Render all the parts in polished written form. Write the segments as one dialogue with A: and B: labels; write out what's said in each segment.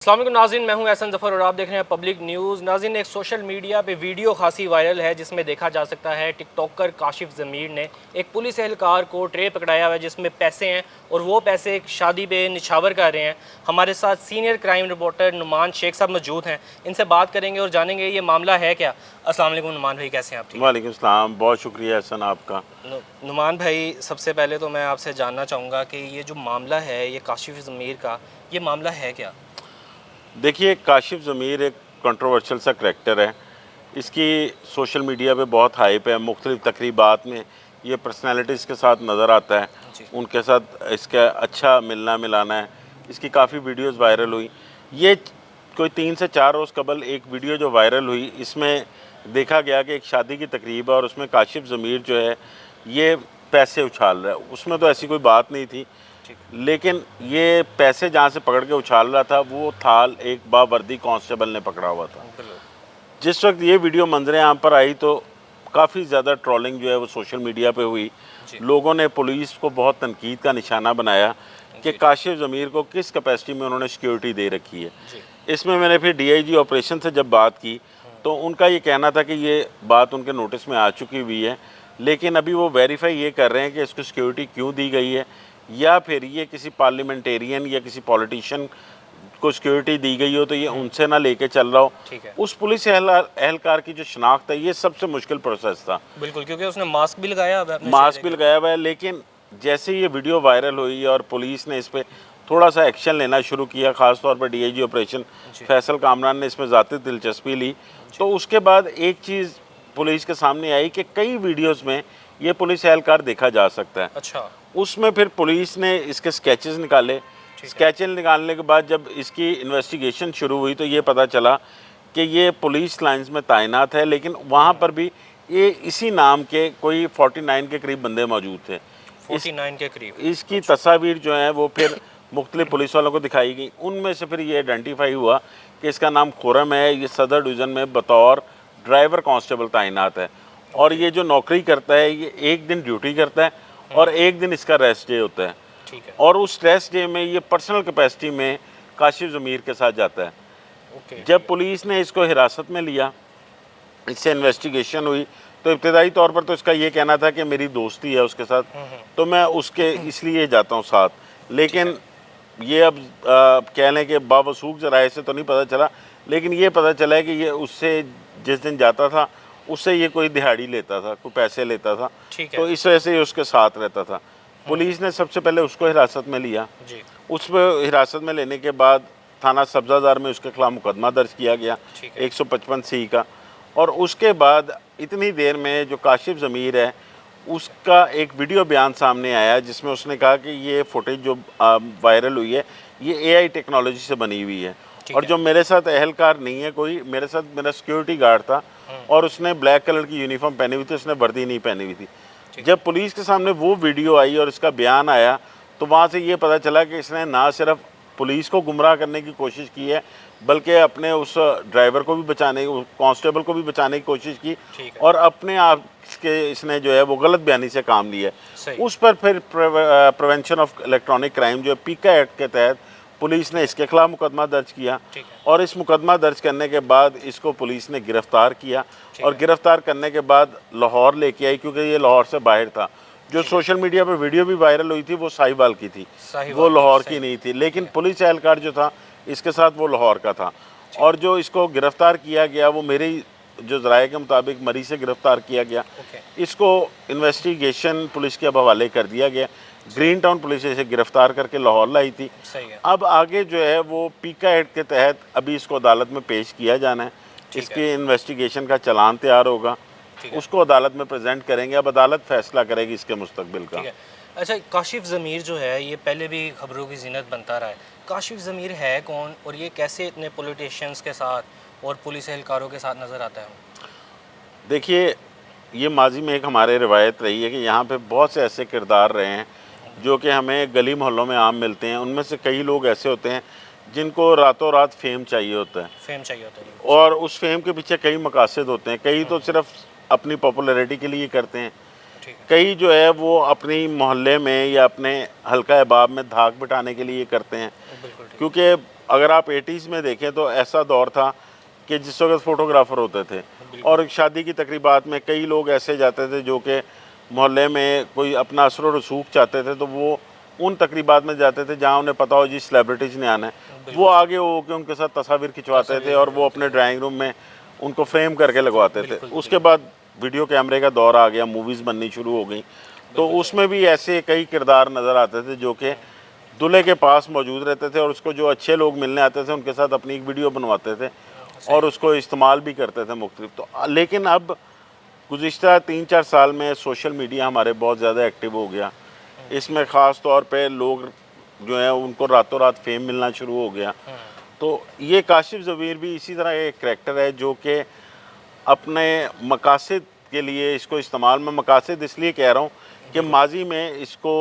A: अस्सलाम वालेकुम नाज़रीन, मैं हूं एहसन ज़फ़र और आप देख रहे हैं पब्लिक न्यूज़। नाज़रीन, एक सोशल मीडिया पे वीडियो खासी वायरल है जिसमें देखा जा सकता है टिकटॉकर काशिफ ज़मीर ने एक पुलिस एहलकार को ट्रे पकड़ाया हुआ है जिसमें पैसे हैं और वो पैसे एक शादी पे निछावर कर रहे हैं। हमारे साथ senior crime reporter Numan Shaikh साहब मौजूद हैं, इनसे बात करेंगे और जानेंगे ये मामला है क्या। अस्सलाम वालेकुम नुमान भाई, कैसे हैं आप? ठीक
B: वालेकुम सलाम, बहुत शुक्रिया एहसन आपका।
A: नुमान भाई, सबसे पहले तो मैं आपसे जानना चाहूँगा कि ये जो मामला है ये काशिफ ज़मीर का, ये मामला है क्या?
B: देखिए, काशिफ ज़मीर एक कंट्रोवर्शियल सा करैक्टर है। इसकी सोशल मीडिया पे बहुत हाइप है, मुख्तलिफ़ तकरीबात में ये पर्सनैलिटीज़ के साथ नज़र आता है,
A: जी।
B: उनके साथ इसका अच्छा मिलना मिलाना है। इसकी काफ़ी वीडियोज़ वायरल हुई। ये कोई 3 से 4 रोज़ कबल एक वीडियो जो वायरल हुई, इसमें देखा गया कि एक शादी की तकरीब है और उसमें काशिफ ज़मीर जो है ये पैसे उछाल रहा है। उसमें तो ऐसी कोई बात नहीं थी, लेकिन ये पैसे जहाँ से पकड़ के उछाल रहा था वो थाल एक बावर्दी कांस्टेबल ने पकड़ा हुआ था। जिस वक्त ये वीडियो मंजरे आम पर आई तो काफ़ी ज़्यादा ट्रोलिंग जो है वो सोशल मीडिया पे हुई। लोगों ने पुलिस को बहुत तनकीद का निशाना बनाया कि काशिफ ज़मीर को किस कैपेसिटी में उन्होंने सिक्योरिटी दे रखी है। इसमें मैंने फिर डीआईजी ऑपरेशन से जब बात की तो उनका ये कहना था कि ये बात उनके नोटिस में आ चुकी हुई है, लेकिन अभी वो वेरीफाई ये कर रहे हैं कि इसको सिक्योरिटी क्यों दी गई है, या फिर ये किसी पार्लियामेंटेरियन या किसी पॉलिटिशियन को सिक्योरिटी दी गई हो तो ये उनसे ना लेके चल रहा हो। उस पुलिस एहलकार की जो शनाख्त है ये सबसे मुश्किल प्रोसेस था।
A: बिल्कुल, क्योंकि उसने मास्क भी लगाया हुआ है,
B: मास्क भी लगाया हुआ है, लेकिन जैसे ये वीडियो वायरल हुई और पुलिस ने इस पर थोड़ा सा एक्शन लेना शुरू किया, ख़ासतौर पर डीआईजी ऑपरेशन फैसल कामरान ने इसमें ज़ाती दिलचस्पी ली, तो उसके बाद एक चीज़ पुलिस के सामने आई कि कई वीडियोज़ में ये पुलिस एहलकार देखा जा सकता है।
A: अच्छा।
B: उसमें फिर पुलिस ने इसके स्केचेस निकाले। स्केचेस निकालने के बाद जब इसकी इन्वेस्टिगेशन शुरू हुई तो ये पता चला कि ये पुलिस लाइंस में तैनात है, लेकिन वहाँ पर भी ये इसी नाम के कोई 49 के करीब बंदे मौजूद थे।
A: 49 के करीब।
B: इसकी तस्वीर जो है वो फिर मुख्तलिफ पुलिस वालों को दिखाई गई। उनमें से फिर ये आइडेंटिफाई हुआ कि इसका नाम खुरम है, ये सदर डिवीज़न में बतौर ड्राइवर कांस्टेबल तैनात है और ये जो नौकरी करता है ये एक दिन ड्यूटी करता है और एक दिन इसका रेस्ट डे होता है।
A: ठीक है।
B: और उस रेस्ट डे में ये पर्सनल कैपेसिटी में काशिफ ज़मीर के साथ जाता है। जब पुलिस ने इसको हिरासत में लिया, इससे इन्वेस्टिगेशन हुई, तो इब्तदाई तौर पर तो इसका ये कहना था कि मेरी दोस्ती है उसके साथ, तो मैं उसके इसलिए जाता हूँ साथ। लेकिन ये अब कह लें कि बावसूख ज़राए से तो नहीं पता चला, लेकिन ये पता चला है कि ये उससे जिस दिन जाता था उससे ये कोई दिहाड़ी लेता था, कोई पैसे लेता था, तो इस वजह से ये उसके साथ रहता था। पुलिस ने सबसे पहले उसको हिरासत में लिया। उस पर हिरासत में लेने के बाद थाना सब्ज़ादार में उसके खिलाफ मुकदमा दर्ज किया गया 155C का, और उसके बाद इतनी देर में जो काशिफ ज़मीर है उसका एक वीडियो बयान सामने आया जिसमें उसने कहा कि ये फुटेज जो वायरल हुई है ये एआई टेक्नोलॉजी से बनी हुई है, और जो मेरे साथ एहलकार नहीं है कोई, मेरे साथ मेरा सिक्योरिटी गार्ड था और उसने ब्लैक कलर की यूनिफॉर्म पहनी हुई थी, उसने वर्दी नहीं पहनी हुई थी। जब पुलिस के सामने वो वीडियो आई और इसका बयान आया तो वहाँ से ये पता चला कि इसने ना सिर्फ पुलिस को गुमराह करने की कोशिश की है, बल्कि अपने उस ड्राइवर को भी बचाने, कांस्टेबल को भी बचाने की कोशिश की, और अपने आप के इसने जो है वो गलत बयानी से काम लिया है। उस पर फिर प्रिवेंशन ऑफ इलेक्ट्रॉनिक क्राइम जो है पीका एक्ट के तहत पुलिस ने इसके खिलाफ मुकदमा दर्ज किया, और इस मुकदमा दर्ज करने के बाद इसको पुलिस ने गिरफ़्तार किया, और गिरफ़्तार करने के बाद लाहौर लेके आई, क्योंकि ये लाहौर से बाहर था। जो सोशल मीडिया पर वीडियो भी वायरल हुई थी वो साहिवाल की थी, वो लाहौर की नहीं थी, लेकिन पुलिस एहलकार जो था इसके साथ वो लाहौर का था। और जो इसको गिरफ़्तार किया गया वो मेरे जो ज़राए के मुताबिक मरी से गिरफ़्तार किया गया। इसको इन्वेस्टिगेशन पुलिस के अब हवाले कर दिया गया। ग्रीन टाउन पुलिस इसे गिरफ़्तार करके लाहौर लाई थी। अब आगे जो है वो पीका एक्ट के तहत अभी इसको अदालत में पेश किया जाना है। इसकी इन्वेस्टिगेशन का चालान तैयार होगा, उसको अदालत में प्रेजेंट करेंगे, अब अदालत फैसला करेगी इसके मुस्तकबिल का।
A: अच्छा, काशिफ ज़मीर जो है ये पहले भी खबरों की ज़ीनत बनता रहा है। काशिफ ज़मीर है कौन और ये कैसे इतने पॉलिटिशियंस के साथ और पुलिस एहलकारों के साथ नज़र आता है?
B: देखिए, ये माजी में एक हमारे रिवायत रही है कि यहाँ पे बहुत से ऐसे किरदार रहे हैं जो कि हमें गली मोहल्लों में आम मिलते हैं। उनमें से कई लोग ऐसे होते हैं जिनको रातों रात फेम चाहिए होता है, और उस फेम के पीछे कई मकासद होते हैं। कई तो सिर्फ अपनी पॉपुलैरिटी के लिए करते हैं, कई जो है वो अपनी मोहल्ले में या अपने हल्का अहबाब में धाक बिठाने के लिए करते हैं, क्योंकि अगर आप 80s में देखें तो ऐसा दौर था कि जिस वक्त फ़ोटोग्राफ़र होते थे और शादी की तकरीबात में कई लोग ऐसे जाते थे जो कि मोहल्ले में कोई अपना असर व रसूख चाहते थे, तो वो उन तकरीबात में जाते थे जहाँ उन्हें पता हो जी सेलिब्रिटीज़ ने आना है, वो आगे हो के उनके साथ तस्वीर खिंचवाते थे और वो अपने ड्राइंग रूम में उनको फ्रेम करके लगवाते थे। उसके बाद वीडियो कैमरे का दौर आ गया, मूवीज़ बननी शुरू हो गई, तो उसमें भी ऐसे कई किरदार नज़र आते थे जो कि दूल्हे के पास मौजूद रहते थे और उसको जो अच्छे लोग मिलने आते थे उनके साथ अपनी एक वीडियो बनवाते थे और उसको इस्तेमाल भी करते थे मुख्तलिफ। तो लेकिन अब गुज़िश्ता 3-4 साल में सोशल मीडिया हमारे बहुत ज़्यादा एक्टिव हो गया। इसमें ख़ास तौर पे लोग जो है उनको रातों रात फेम मिलना शुरू हो गया। तो ये काशिफ़ ज़मीर भी इसी तरह एक करैक्टर है जो कि अपने मकासद के लिए इसको इस्तेमाल, मैं मकासद इसलिए कह रहा हूँ कि माजी में इसको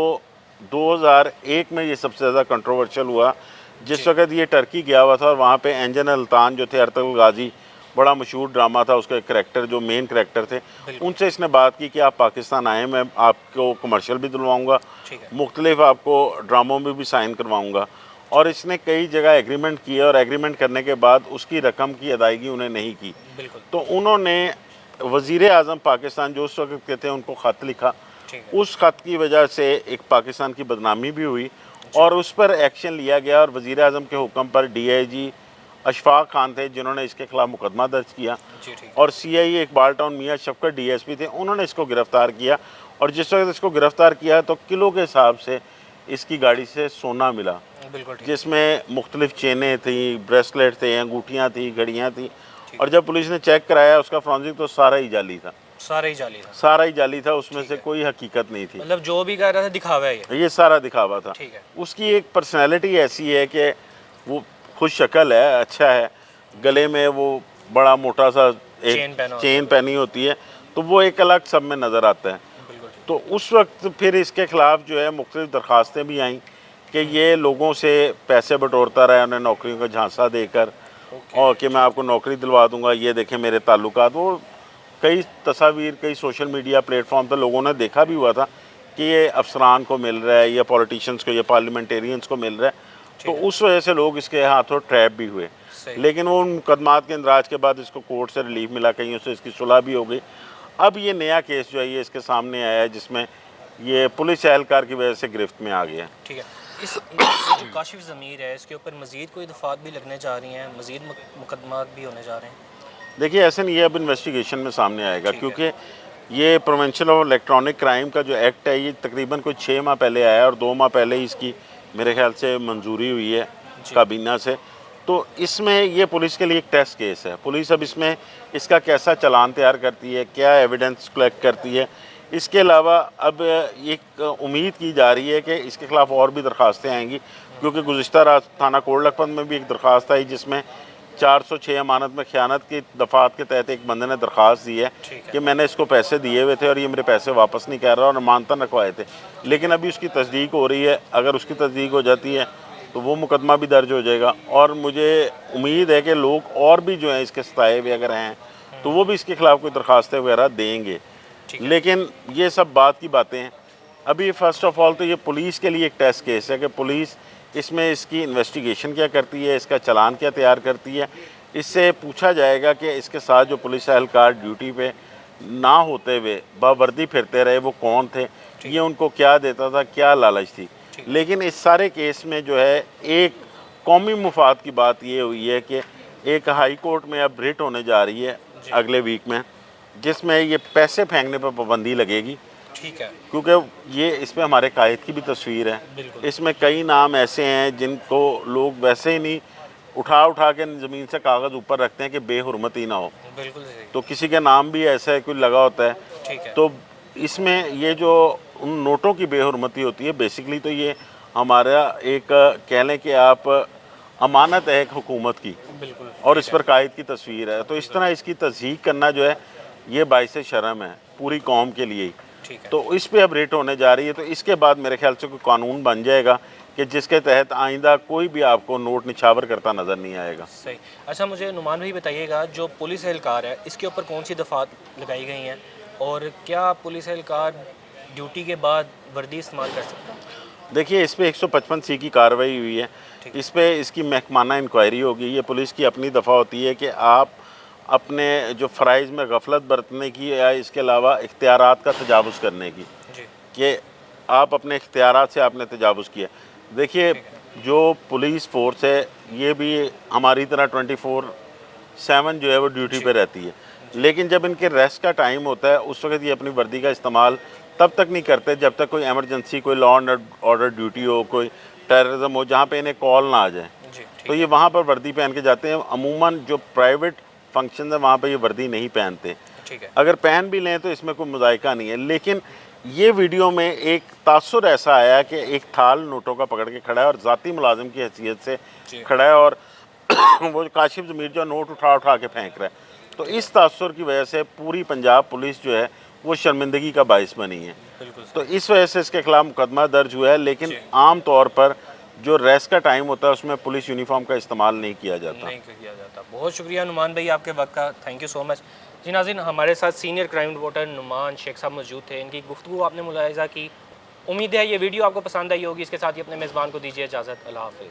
B: 2001 में ये सबसे ज़्यादा कंट्रोवर्शियल हुआ, जिस वक्त ये टर्की गया हुआ था और वहाँ पे एंजन अल्तान जो थे, अर्तुगरुल गाजी बड़ा मशहूर ड्रामा था, उसके करैक्टर जो मेन करैक्टर थे, उनसे इसने बात की कि आप पाकिस्तान आएँ, मैं आपको कमर्शियल भी दिलवाऊँगा, मुख्तलिफ आपको ड्रामों में भी साइन करवाऊँगा। और इसने कई जगह एग्रीमेंट किए और एग्रीमेंट करने के बाद उसकी रकम की अदायगी उन्हें नहीं की। तो उन्होंने वज़ीर आज़म पाकिस्तान जो उस वक्त के थे उनको ख़त लिखा, उस ख़त की वजह से एक पाकिस्तान की बदनामी भी हुई और उस पर एक्शन लिया गया और वज़ीर आज़म के हुक्म पर DIG अशफाक खान थे जिन्होंने इसके ख़िलाफ़ मुकदमा दर्ज किया और CIA इकबाल टाउन मियाँ शफकत DSP थे, उन्होंने इसको गिरफ़्तार किया और जिस वक्त इसको गिरफ़्तार किया तो किलो के हिसाब से इसकी गाड़ी से सोना मिला, जिसमें मुख्तलिफ चेनें थी, ब्रेसलेट थे, अंगूठियाँ थी, घड़ियाँ थी। और जब पुलिस ने चेक कराया उसका फॉरेंसिक, तो सारा ही जाली था, सारा ही जाली था, उसमें से कोई हकीकत नहीं थी।
A: मतलब जो भी कह रहा था दिखावा है,
B: ये सारा दिखावा था। उसकी एक पर्सनैलिटी ऐसी है कि वो खुश शक्ल है, अच्छा है, गले में वो बड़ा मोटा सा एक चेन पहनी होती है, तो वो एक अलग सब में नज़र आता है। तो उस वक्त फिर इसके ख़िलाफ़ जो है मुख्तलिफ दरख्वास्तें भी आईं कि ये लोगों से पैसे बटोरता रहा, उन्हें नौकरियों का झांसा देकर और कि मैं आपको नौकरी दिलवा दूंगा, ये देखें मेरे ताल्लुकात। वो कई तस्वीर कई सोशल मीडिया प्लेटफॉर्म पर लोगों ने देखा भी हुआ था कि ये अफसरान को मिल रहा है या पॉलिटिशियंस को या पार्लियामेंटेरियंस को मिल रहा है, तो उस वजह से लोग इसके हाथों ट्रैप भी हुए। लेकिन वो मुकदमात के इंदराज के बाद इसको कोर्ट से रिलीफ मिला, कहीं से इसकी सुलह भी हो गई। अब ये नया केस जो है ये इसके सामने आया है जिसमें ये पुलिस एहलकार की वजह से गिरफ्त में आ गया।
A: ठीक है, इस जो काशिफ़ ज़मीर है इसके ऊपर मज़ीद कोई दफ़ात भी लगने जा रही हैं, मज़ीद मुकदमात भी होने जा रहे हैं?
B: देखिए ऐसा नहीं है, अब इन्वेस्टिगेशन में सामने आएगा क्योंकि ये प्रिवेंशन ऑफ इलेक्ट्रॉनिक क्राइम का जो एक्ट है ये तकरीबन कोई 6 माह पहले आया और 2 माह पहले ही इसकी मेरे ख्याल से मंजूरी हुई है काबीना से। तो इसमें ये पुलिस के लिए एक टेस्ट केस है। पुलिस अब इसमें इसका कैसा चालान तैयार करती है, क्या एविडेंस कलेक्ट करती है। इसके अलावा अब एक उम्मीद की जा रही है कि इसके ख़िलाफ़ और भी दरख्वास्तें आएंगी क्योंकि गुज़िश्ता रात थाना कोट लखपत में भी एक दरख्वास्त आई जिसमें 406 अमानत में ख़यानत की दफ़ात के तहत एक बंदे ने दरख्वास्त दी है कि मैंने इसको पैसे दिए हुए थे और ये मेरे पैसे वापस नहीं कर रहा और मानतन रखवाए थे। लेकिन अभी उसकी तस्दीक हो रही है, अगर उसकी तस्दीक हो जाती है तो वो मुकदमा भी दर्ज हो जाएगा और मुझे उम्मीद है कि लोग और भी जो हैं इसके सताए हुए अगर हैं तो वो भी इसके ख़िलाफ़ कोई दरख्वास्तें वगैरह देंगे। लेकिन ये सब बात की बातें हैं। अभी फ़र्स्ट ऑफ़ ऑल तो ये पुलिस के लिए एक टेस्ट केस है कि पुलिस इसमें इसकी इन्वेस्टिगेशन क्या करती है, इसका चालान क्या तैयार करती है। इससे पूछा जाएगा कि इसके साथ जो पुलिस एहलकार ड्यूटी पे ना होते हुए बावर्दी फिरते रहे वो कौन थे, ये उनको क्या देता था, क्या लालच थी। लेकिन इस सारे केस में जो है एक कौमी मुफाद की बात ये हुई है कि एक हाई कोर्ट में अब रिट होने जा रही है अगले वीक में जिसमें ये पैसे फेंकने पर पाबंदी लगेगी।
A: ठीक है,
B: क्योंकि ये इसमें हमारे कायद की भी तस्वीर है। इसमें कई नाम ऐसे हैं जिनको लोग वैसे ही नहीं उठा के ज़मीन से कागज़ ऊपर रखते हैं कि बेहुरमती ना हो।
A: बिल्कुल सही।
B: तो किसी के नाम भी ऐसा है कोई लगा होता है।
A: ठीक है।
B: तो इसमें ये जो उन नोटों की बेहुरमती होती है बेसिकली तो ये हमारा एक कह लें कि आप अमानत है एक हुकूमत की और इस पर कायद की तस्वीर है। तो इस तरह इसकी तस्दीक करना जो है ये बाइसे शर्म है पूरी कौम के लिए ही। तो इस पे अब रेट होने जा रही है। तो इसके बाद मेरे ख्याल से कोई कानून बन जाएगा कि जिसके तहत आइंदा कोई भी आपको नोट निछावर करता नज़र नहीं आएगा।
A: सही। अच्छा, मुझे नुमान भाई बताइएगा, जो पुलिस एहलकार है इसके ऊपर कौन सी दफ़ात लगाई गई हैं और क्या पुलिस एहलकार ड्यूटी के बाद वर्दी इस्तेमाल कर सकता है?
B: देखिए इस पे 155 सी की कार्रवाई हुई है, इस पे इसकी महकमाना इंक्वायरी होगी। ये पुलिस की अपनी दफ़ा होती है कि आप अपने जो फ़राइज़ में गफलत बरतने की या इसके अलावा इख्तियारात का तजावुज़ करने की, कि आप अपने इख्तियारात से आपने तजावुज़ किया। देखिए जो पुलिस फ़ोर्स है ये भी हमारी तरह 24/7 जो है वो ड्यूटी पे रहती है, लेकिन जब इनके रेस्ट का टाइम होता है उस वक्त ये अपनी वर्दी का इस्तेमाल तब तक नहीं करते जब तक कोई एमरजेंसी, कोई लॉ एंड ऑर्डर ड्यूटी हो, कोई टेररिज्म हो, जहाँ पे इन्हें कॉल ना आ जाए, तो ये वहाँ पर वर्दी पहन के जाते हैं। अमूमन जो प्राइवेट फंक्शन है वहाँ पे ये वर्दी नहीं पहनते, अगर पहन भी लें तो इसमें कोई मुज़ायका नहीं है। लेकिन ये वीडियो में एक तासुर ऐसा आया कि एक थाल नोटों का पकड़ के खड़ा है और ज़ाती मुलाजिम की हैसियत से खड़ा है और वो काशिफ ज़मीर जो नोट उठा उठा के फेंक रहा है, तो इस तासुर की वजह से पूरी पंजाब पुलिस जो है वो शर्मिंदगी का बाइस बनी है। तो इस वजह से इसके खिलाफ मुकदमा दर्ज हुआ है, लेकिन आम तौर पर जो रेस्ट का टाइम होता है उसमें पुलिस यूनिफॉर्म का इस्तेमाल नहीं किया जाता।
A: बहुत शुक्रिया नुमान भाई आपके वक्त का, थैंक यू सो मच। जी नाज़रीन, हमारे साथ senior crime reporter Numan Shaikh साहब मौजूद थे। इनकी गुफ्तगू आपने मुलाहिज़ा की। उम्मीद है ये वीडियो आपको पसंद आई होगी। इसके साथ ही अपने मेज़बान को दीजिए इजाज़त। अल्लाह हाफ़िज़।